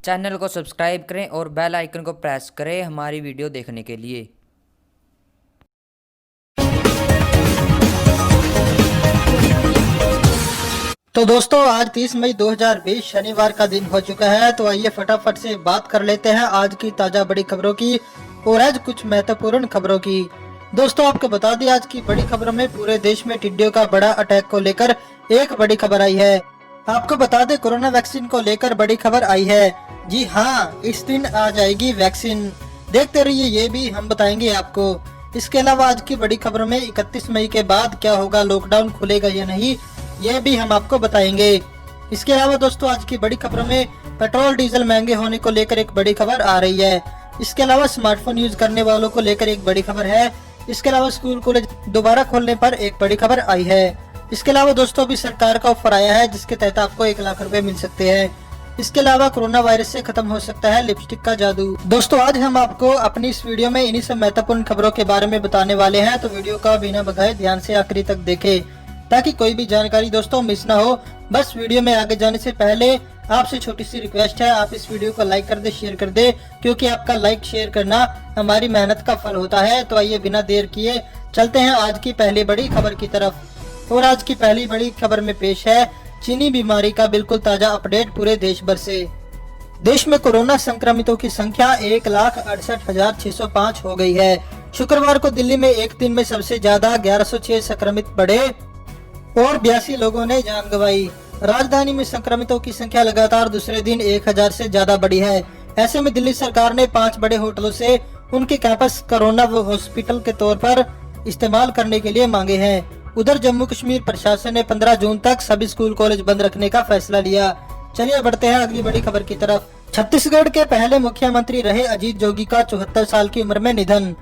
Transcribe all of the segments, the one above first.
Channel को subscribe करें और बेल आइकन को प्रेस करें हमारी वीडियो देखने के लिए। तो दोस्तों आज 30 मई 2020 शनिवार का दिन हो चुका है। तो आइए फटाफट से बात कर लेते हैं आज की ताजा बड़ी खबरों की और आज कुछ महत्वपूर्ण खबरों की। दोस्तों आपको बता दें आज की बड़ी खबरों में पूरे देश में टिड्डियों का बड़ा अटैक को लेकर एक बड़ी खबर आई है। आपको बता दें कोरोना वैक्सीन को लेकर बड़ी खबर आई है। जी हाँ, इस दिन आ जाएगी वैक्सीन, देखते रहिए, ये भी हम बताएंगे आपको। इसके अलावा आज की बड़ी खबरों में 31 मई के बाद क्या होगा, लॉकडाउन खुलेगा या नहीं, यह भी हम आपको बताएंगे। इसके अलावा दोस्तों आज की बड़ी खबरों में पेट्रोल डीजल महंगे होने को लेकर एक बड़ी खबर आ रही है। इसके अलावा स्मार्टफोन यूज करने वालों को लेकर एक बड़ी खबर है। इसके अलावा स्कूल कॉलेज दोबारा खोलने पर एक बड़ी खबर आई है। इसके अलावा दोस्तों भी सरकार का ऑफर आया है जिसके तहत आपको 1 लाख रुपए मिल सकते हैं। इसके अलावा कोरोना वायरस से खत्म हो सकता है लिपस्टिक का जादू। दोस्तों आज हम आपको अपनी इस वीडियो में इन्हीं सब महत्वपूर्ण खबरों के बारे में बताने वाले हैं, तो वीडियो का बिना भगाए ध्यान से आखिरी तक देखें ताकि कोई भी जानकारी दोस्तों मिस ना हो। बस वीडियो में आगे जाने से पहले आपसे छोटी सी रिक्वेस्ट है, आप इस वीडियो को लाइक कर दे, शेयर कर दे, क्योंकि आपका लाइक शेयर करना हमारी मेहनत का फल होता है। तो आइए बिना देर किए चलते हैं आज की पहली बड़ी खबर की तरफ। और आज की पहली बड़ी खबर में पेश है चीनी बीमारी का बिल्कुल ताजा अपडेट पूरे देश भर से। देश में कोरोना संक्रमितों की संख्या 1,68,605 हो गई है। शुक्रवार को दिल्ली में एक दिन में सबसे ज्यादा 1106 संक्रमित बढ़े और 82 लोगों ने जान गंवाई। राजधानी में संक्रमितों की संख्या लगातार दूसरे दिन 1000 से ज्यादा बढ़ी है। ऐसे में दिल्ली सरकार ने 5 बड़े होटलों से उनके कैंपस कोरोना हॉस्पिटल के तौर पर इस्तेमाल करने के लिए मांगे हैं। उधर जम्मू कश्मीर प्रशासन ने 15 जून तक सभी स्कूल कॉलेज बंद रखने का फैसला लिया। चलिए बढ़ते हैं अगली बड़ी खबर की तरफ। छत्तीसगढ़ के पहले मुख्यमंत्री रहे अजीत जोगी का 74 साल की उम्र में निधन।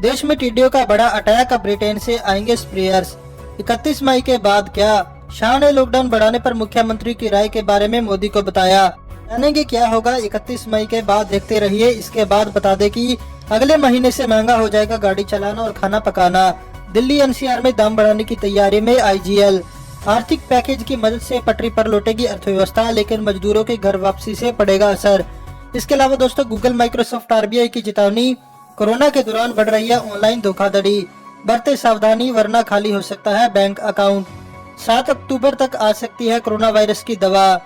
देश में टिड्डियों का बड़ा अटैक, ब्रिटेन से आएंगे स्प्रेयर्स। 31 मई के बाद क्या, शाह ने लॉकडाउन बढ़ाने पर मुख्यमंत्री की राय के बारे में मोदी को बताया। जानेंगे क्या होगा 31 मई के बाद, देखते रहिए। इसके बाद बता दें कि अगले महीने से महंगा हो जाएगा गाड़ी चलाना और खाना पकाना। दिल्ली एनसीआर में दाम बढ़ाने की तैयारी में आईजीएल। आर्थिक पैकेज की मदद से पटरी पर लौटेगी अर्थव्यवस्था, लेकिन मजदूरों की घर वापसी से पड़ेगा असर। इसके अलावा दोस्तों गूगल, माइक्रोसॉफ्ट, आरबीआई की चेतावनी, कोरोना के दौरान बढ़ रही है ऑनलाइन धोखाधड़ी, बरते सावधानी वरना खाली हो सकता है बैंक अकाउंट। 7 अक्टूबर तक आ सकती है कोरोना वायरस की दवा।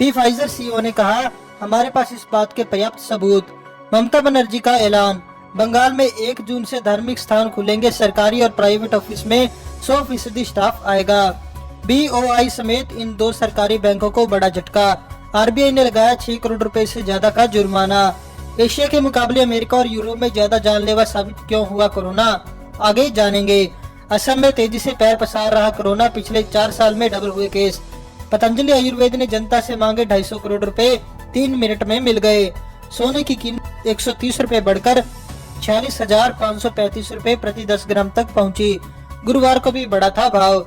फाइजर सीईओ ने कहा, हमारे पास इस बात के पर्याप्त सबूत। ममता बनर्जी का ऐलान, बंगाल में 1 जून से धार्मिक स्थान खुलेंगे, सरकारी और प्राइवेट ऑफिस में 100% स्टाफ आएगा। बीओआई समेत इन 2 सरकारी बैंकों को बड़ा झटका, आरबीआई ने लगाया 6 करोड़ रुपए से ज्यादा का जुर्माना। एशिया के मुकाबले अमेरिका और यूरोप में ज्यादा जानलेवा साबित क्यों हुआ कोरोना, आगे जानेंगे। असम में तेजी से पैर पसार रहा कोरोना, पिछले 4 साल में डबल हुए केस। पतंजलि आयुर्वेद ने जनता से मांगे 250 करोड़ रुपए, 3 मिनट में मिल गए। सोने की कीमत 130 रुपए बढ़कर 46,535 रुपए प्रति 10 ग्राम तक पहुंची। गुरुवार को भी बढ़ा था भाव।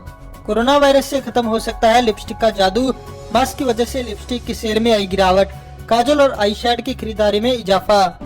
कोरोना वायरस से खत्म हो सकता है लिपस्टिक का जादू, मास्क की वजह से लिपस्टिक की सेल में आई गिरावट। काजल और आई शेड की खरीदारी में इजाफा।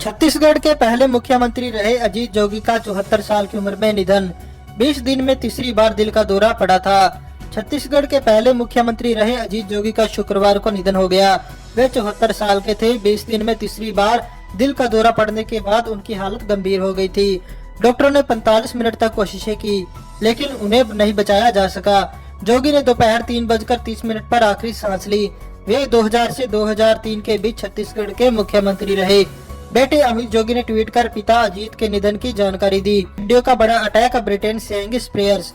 छत्तीसगढ़ के पहले मुख्यमंत्री रहे अजीत जोगी का 74 साल की उम्र में निधन। 20 दिन में तीसरी बार दिल का दौरा पड़ा था। छत्तीसगढ़ के पहले मुख्यमंत्री रहे अजीत जोगी का शुक्रवार को निधन हो गया। वे 74 साल के थे। 20 दिन में तीसरी बार दिल का दौरा पड़ने के बाद उनकी हालत गंभीर हो गई थी। डॉक्टरों ने 45 मिनट तक कोशिशें की, लेकिन उन्हें नहीं बचाया जा सका। जोगी ने दोपहर 3:30 पर आखिरी सांस ली। वे 2000 से 2003 के बीच छत्तीसगढ़ के मुख्यमंत्री रहे। बेटे अमित जोगी ने ट्वीट कर पिता अजीत के निधन की जानकारी दी। टिड्डियों का बड़ा अटैक, ब्रिटेन से आएंगे स्प्रेयर्स।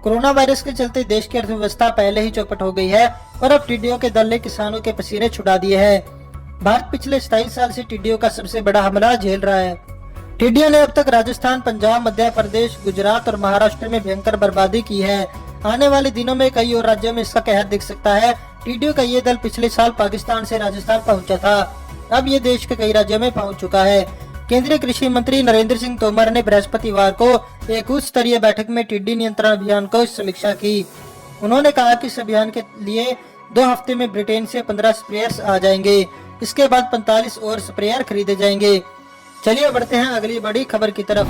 कोरोना वायरस के चलते देश की अर्थव्यवस्था पहले ही चौपट हो गई है और अब टिड्डियों के दल ने किसानों के पसीने छुड़ा दिए हैं। भारत पिछले 27 साल से टिड्डियों का सबसे बड़ा हमला झेल रहा है। टिड्डियों ने अब तक राजस्थान, पंजाब, मध्य प्रदेश, गुजरात और महाराष्ट्र में भयंकर बर्बादी की है। आने वाले दिनों में कई और राज्यों में इसका कहर दिख सकता है। टिड्डियों का ये दल पिछले साल पाकिस्तान से राजस्थान पहुंचा था, अब ये देश के कई राज्यों में पहुंच चुका है। केंद्रीय कृषि मंत्री नरेंद्र सिंह तोमर ने बृहस्पतिवार को एक उच्च स्तरीय बैठक में टिड्डी नियंत्रण अभियान को समीक्षा की। उन्होंने कहा कि इस अभियान के लिए 2 हफ्ते में ब्रिटेन से 15 स्प्रेयर्स आ जाएंगे। इसके बाद 45 और स्प्रेयर खरीदे जाएंगे। चलिए बढ़ते हैं अगली बड़ी खबर की तरफ।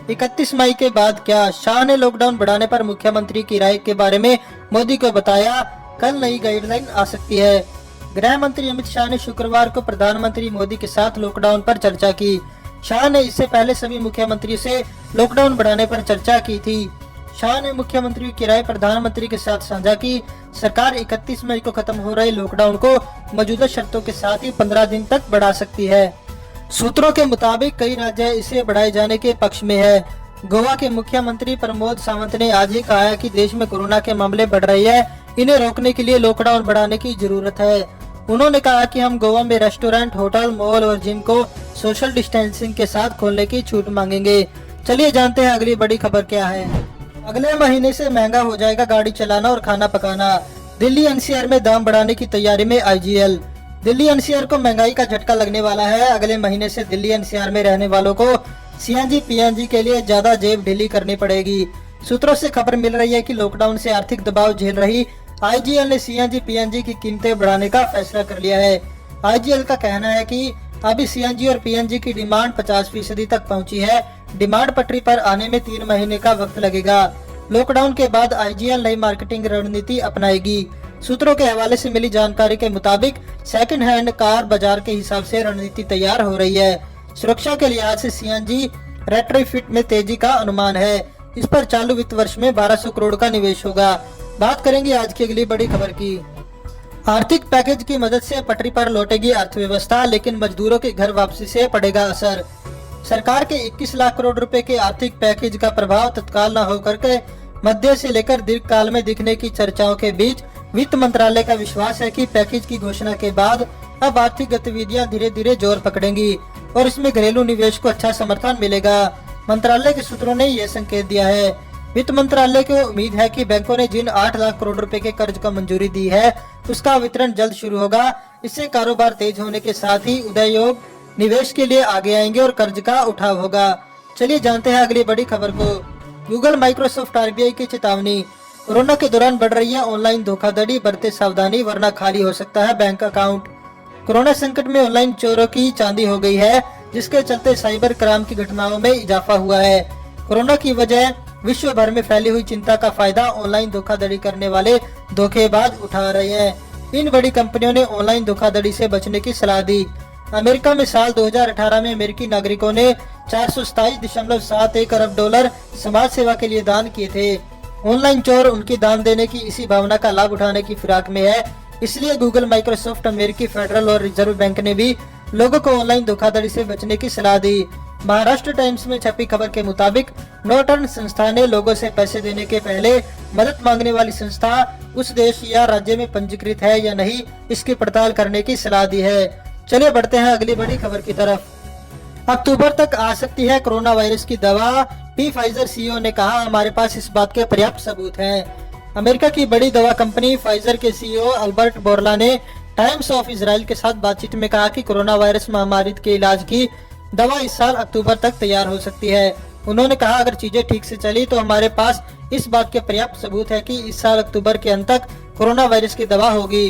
31 मई के बाद क्या, शाह ने लॉकडाउन बढ़ाने पर मुख्यमंत्री की राय के बारे में मोदी को बताया। कल नई गाइडलाइन आ सकती है। गृह मंत्री अमित शाह ने शुक्रवार को प्रधानमंत्री मोदी के साथ लॉकडाउन पर चर्चा की। शाह ने इससे पहले सभी मुख्यमंत्रियों से लॉकडाउन बढ़ाने पर चर्चा की थी। शाह ने मुख्यमंत्रियों की राय प्रधानमंत्री के साथ साझा की। सरकार 31 मई को खत्म हो रहे लॉकडाउन को मौजूदा शर्तों के साथ ही 15 दिन तक बढ़ा सकती है। सूत्रों के मुताबिक कई राज्य इसे बढ़ाए जाने के पक्ष में है। गोवा के मुख्यमंत्री प्रमोद सावंत ने आज ही कहा है कि देश में कोरोना के मामले बढ़ रहे हैं, इन्हें रोकने के लिए लॉकडाउन बढ़ाने की जरूरत है। उन्होंने कहा कि हम गोवा में रेस्टोरेंट, होटल, मॉल और जिम को सोशल डिस्टेंसिंग के साथ खोलने की छूट मांगेंगे। चलिए जानते हैं अगली बड़ी खबर क्या है। अगले महीने से महंगा हो जाएगा गाड़ी चलाना और खाना पकाना। दिल्ली एनसीआर में दाम बढ़ाने की तैयारी में आईजीएल। दिल्ली एनसीआर को महंगाई का झटका लगने वाला है। अगले महीने से दिल्ली एनसीआर में रहने वालों को सीएनजी पीएनजी के लिए ज्यादा जेब ढीली करनी पड़ेगी। सूत्रों से खबर मिल रही है कि लॉकडाउन से आर्थिक दबाव झेल रही आईजीएल ने सीएनजी पीएनजी की कीमतें बढ़ाने का फैसला कर लिया है। आईजीएल का कहना है कि अभी सीएनजी और पीएनजी की डिमांड 50% तक पहुंची है। डिमांड पटरी पर आने में 3 महीने का वक्त लगेगा। लॉकडाउन के बाद आईजीएल नई मार्केटिंग रणनीति अपनाएगी। सूत्रों के हवाले से मिली जानकारी के मुताबिक सेकंड हैंड कार बाजार के हिसाब से रणनीति तैयार हो रही है। सुरक्षा के लिहाज से सीएनजी रेट्रोफिट में तेजी का अनुमान है। इस पर चालू वित्त वर्ष में 1200 करोड़ का निवेश होगा। बात करेंगे आज की अगली बड़ी खबर की। आर्थिक पैकेज की मदद से पटरी पर लौटेगी अर्थव्यवस्था, लेकिन मजदूरों के घर वापसी से पड़ेगा असर। सरकार के 21 लाख करोड़ रुपए के आर्थिक पैकेज का प्रभाव तत्काल न होकर के मध्य से लेकर दीर्घ काल में दिखने की चर्चाओं के बीच वित्त मंत्रालय का विश्वास है कि पैकेज की घोषणा के बाद अब आर्थिक गतिविधियां धीरे धीरे जोर पकड़ेंगी और इसमें घरेलू निवेश को अच्छा समर्थन मिलेगा। मंत्रालय के सूत्रों ने यह संकेत दिया है। वित्त मंत्रालय को उम्मीद है कि बैंकों ने जिन 8 लाख करोड़ रुपए के कर्ज को मंजूरी दी है उसका वितरण जल्द शुरू होगा। इससे कारोबार तेज होने के साथ ही उदयोग निवेश के लिए आगे आएंगे और कर्ज का उठाव होगा। चलिए जानते हैं अगली बड़ी खबर को। गूगल, माइक्रोसॉफ्ट, आरबीआई की चेतावनी। कोरोना के दौरान बढ़ रही है ऑनलाइन धोखाधड़ी, बरते सावधानी वरना खाली हो सकता है बैंक अकाउंट। कोरोना संकट में ऑनलाइन चोरों की चांदी हो गई है, जिसके चलते साइबर क्राइम की घटनाओं में इजाफा हुआ है। कोरोना की वजह विश्व भर में फैली हुई चिंता का फायदा ऑनलाइन धोखाधड़ी करने वाले धोखेबाज उठा रहे हैं। इन बड़ी कंपनियों ने ऑनलाइन धोखाधड़ी से बचने की सलाह दी। अमेरिका में साल 2018 में अमेरिकी नागरिकों ने 427.71 अरब डॉलर समाज सेवा के लिए दान किए थे। ऑनलाइन चोर उनकी दान देने की इसी भावना का लाभ उठाने की फिराक में है। इसलिए गूगल, माइक्रोसॉफ्ट, अमेरिकी फेडरल और रिजर्व बैंक ने भी लोगों को ऑनलाइन धोखाधड़ी से बचने की सलाह दी। महाराष्ट्र टाइम्स में छपी खबर के मुताबिक नोटर्न संस्था ने लोगों से पैसे देने के पहले मदद मांगने वाली संस्था उस देश या राज्य में पंजीकृत है या नहीं, इसकी पड़ताल करने की सलाह दी है। चलिए बढ़ते हैं अगली बड़ी खबर की तरफ। अक्टूबर तक आ सकती है कोरोना वायरस की दवा। फाइजर सीईओ ने कहा, हमारे पास इस बात के पर्याप्त सबूत हैं। अमेरिका की बड़ी दवा कंपनी फाइजर के सीईओ अल्बर्ट बोर्ला ने टाइम्स ऑफ इजराइल के साथ बातचीत में कहा कि कोरोना वायरस महामारी के इलाज की दवा इस साल अक्टूबर तक तैयार हो सकती है। उन्होंने कहा, अगर चीजें ठीक से चली तो हमारे पास इस बात के पर्याप्त सबूत है कि इस साल अक्टूबर के अंत तक कोरोना वायरस की दवा होगी।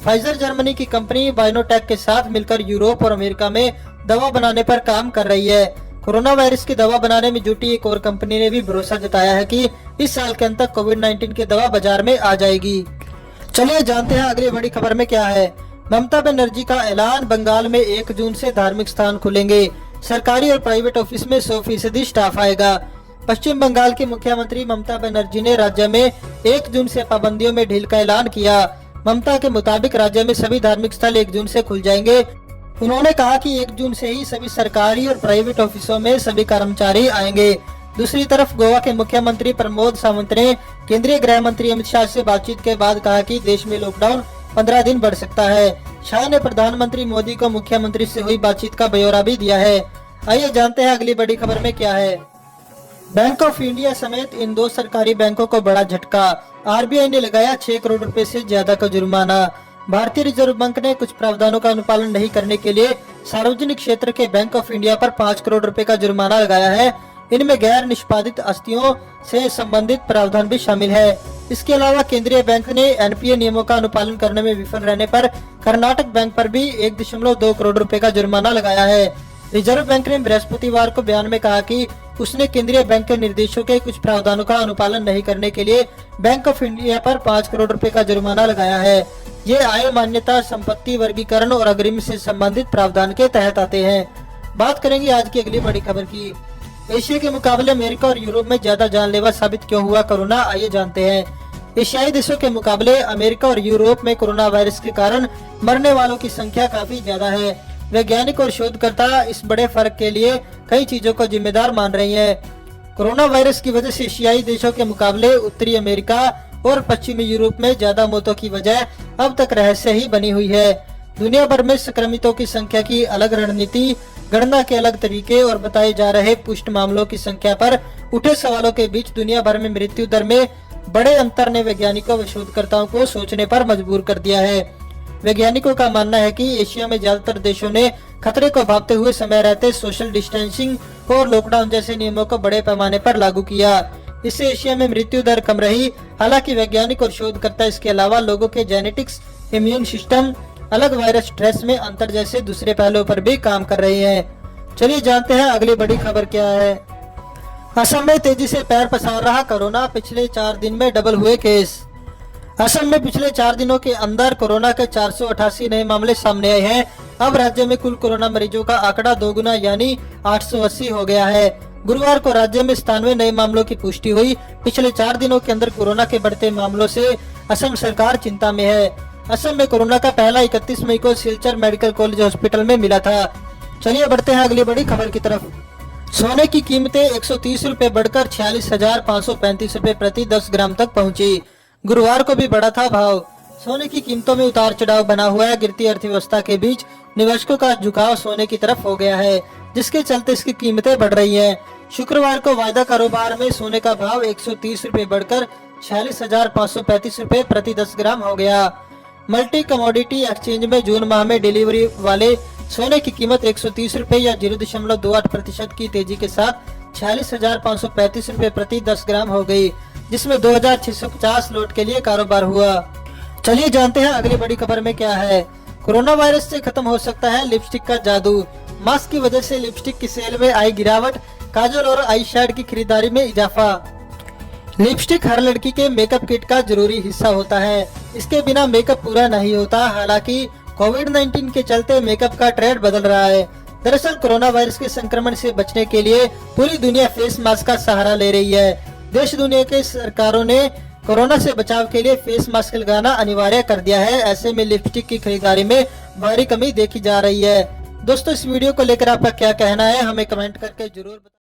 फाइजर जर्मनी की कंपनी बायोनोटेक के साथ मिलकर यूरोप और अमेरिका में दवा बनाने पर काम कर रही है। कोरोना वायरस की दवा बनाने में जुटी एक और कंपनी ने भी भरोसा जताया है कि इस साल के अंत तक कोविड-19 की दवा बाजार में आ जाएगी। चलिए जानते हैं अगली बड़ी खबर में क्या है। ममता बनर्जी का ऐलान, बंगाल में 1 जून से धार्मिक स्थान खुलेंगे। सरकारी और प्राइवेट ऑफिस में 100% स्टाफ आएगा। पश्चिम बंगाल की मुख्यमंत्री ममता बनर्जी ने राज्य में 1 जून से पाबंदियों में ढील का ऐलान किया। ममता के मुताबिक राज्य में सभी धार्मिक स्थल 1 जून से खुल जाएंगे। उन्होंने कहा कि 1 जून से ही सभी सरकारी और प्राइवेट ऑफिसों में सभी कर्मचारी आएंगे। दूसरी तरफ गोवा के मुख्यमंत्री प्रमोद सावंत ने केंद्रीय गृह मंत्री अमित शाह से बातचीत के बाद कहा कि देश में लॉकडाउन 15 दिन बढ़ सकता है। शाह ने प्रधानमंत्री मोदी को मुख्यमंत्री से हुई बातचीत का ब्यौरा भी दिया है। आइए जानते हैं अगली बड़ी खबर में क्या है। बैंक ऑफ इंडिया समेत इन 2 सरकारी बैंकों को बड़ा झटका। आरबीआई ने लगाया 6 करोड़ रुपए से ज्यादा का जुर्माना। भारतीय रिजर्व बैंक ने कुछ प्रावधानों का अनुपालन नहीं करने के लिए सार्वजनिक क्षेत्र के बैंक ऑफ इंडिया पर 5 करोड़ रुपए का जुर्माना लगाया है। इनमें गैर निष्पादित आस्तियों से संबंधित प्रावधान भी शामिल है। इसके अलावा केंद्रीय बैंक ने एनपीए नियमों का अनुपालन करने में विफल रहने पर कर्नाटक बैंक पर भी 1.2 करोड़ रुपए का जुर्माना लगाया है। रिजर्व बैंक ने बृहस्पतिवार को बयान में कहा कि उसने केंद्रीय बैंक के निर्देशों के कुछ प्रावधानों का अनुपालन नहीं करने के लिए बैंक ऑफ इंडिया पर 5 करोड़ रुपए का जुर्माना लगाया है। ये आय मान्यता, संपत्ति वर्गीकरण और अग्रिम से संबंधित प्रावधान के तहत आते हैं। बात करेंगे आज की अगली बड़ी खबर की। एशिया के मुकाबले अमेरिका और यूरोप में ज्यादा जानलेवा साबित क्यों हुआ कोरोना, आइए जानते हैं। एशियाई देशों के मुकाबले अमेरिका और यूरोप में कोरोना वायरस के कारण मरने वालों की संख्या काफी ज्यादा है। वैज्ञानिक और शोधकर्ता इस बड़े फर्क के लिए कई चीजों को जिम्मेदार मान रही हैं। कोरोना वायरस की वजह से एशियाई देशों के मुकाबले उत्तरी अमेरिका और पश्चिमी यूरोप में ज्यादा मौतों की वजह अब तक रहस्य ही बनी हुई है। दुनिया भर में संक्रमितों की संख्या की अलग रणनीति, गणना के अलग तरीके और बताए जा रहे पुष्ट मामलों की संख्या पर उठे सवालों के बीच दुनिया भर में मृत्यु दर में बड़े अंतर ने वैज्ञानिकों व शोधकर्ताओं को सोचने पर मजबूर कर दिया है। वैज्ञानिकों का मानना है कि एशिया में ज्यादातर देशों ने खतरे को भांपते हुए समय रहते सोशल डिस्टेंसिंग और लॉकडाउन जैसे नियमों को बड़े पैमाने पर लागू किया। इससे एशिया में मृत्यु दर कम रही। हालांकि वैज्ञानिक और शोधकर्ता इसके अलावा लोगों के जेनेटिक्स, इम्यून सिस्टम, अलग वायरस स्ट्रेस में अंतर जैसे दूसरे पहलुओं पर भी काम कर रहे हैं। चलिए जानते हैं अगली बड़ी खबर क्या है। असम में तेजी से पैर पसार रहा कोरोना, पिछले 4 दिन में डबल हुए केस। असम में पिछले 4 दिनों के अंदर कोरोना के 488 नए मामले सामने आए हैं। अब राज्य में कुल कोरोना मरीजों का आंकड़ा 2 गुना यानी 880 हो गया है। गुरुवार को राज्य में 97 नए मामलों की पुष्टि हुई। पिछले 4 दिनों के अंदर कोरोना के बढ़ते मामलों से असम सरकार चिंता में है। असम में कोरोना का पहला 31 मई को सिलचर मेडिकल कॉलेज हॉस्पिटल में मिला था। चलिए बढ़ते हैं अगली बड़ी खबर की तरफ। सोने की कीमतें 130 रुपए बढ़कर 46,535 रुपए प्रति 10 ग्राम तक पहुंची। गुरुवार को भी बढ़ा था भाव। सोने की कीमतों में उतार चढ़ाव बना हुआ है। गिरती अर्थव्यवस्था के बीच निवेशकों का झुकाव सोने की तरफ हो गया है, जिसके चलते इसकी कीमतें बढ़ रही हैं। शुक्रवार को वायदा कारोबार में सोने का भाव 130 रुपए बढ़कर 46,535 रुपए प्रति 10 ग्राम हो गया। मल्टी कमोडिटी एक्सचेंज में जून माह में डिलीवरी वाले सोने की कीमत 130 रुपए या 0.28% की तेजी के साथ 46,535 रुपए प्रति 10 ग्राम हो गई, जिसमें 2,650 लोट के लिए कारोबार हुआ। चलिए जानते हैं अगली बड़ी खबर में क्या है। कोरोना वायरस से खत्म हो सकता है लिपस्टिक का जादू। मास्क की वजह से लिपस्टिक की सेल में आई गिरावट, काजल और आई शेड की खरीदारी में इजाफा। लिपस्टिक हर लड़की के मेकअप किट का जरूरी हिस्सा होता है। इसके बिना मेकअप पूरा नहीं होता। हालांकि कोविड-19 के चलते मेकअप का ट्रेंड बदल रहा है। दरअसल कोरोना वायरस के संक्रमण से बचने के लिए पूरी दुनिया फेस मास्क का सहारा ले रही है। देश दुनिया के सरकारों ने कोरोना से बचाव के लिए फेस मास्क लगाना अनिवार्य कर दिया है। ऐसे में लिपस्टिक की खरीदारी में भारी कमी देखी जा रही है। दोस्तों, इस वीडियो को लेकर आपका क्या कहना है, हमें कमेंट करके जरूर बताएं।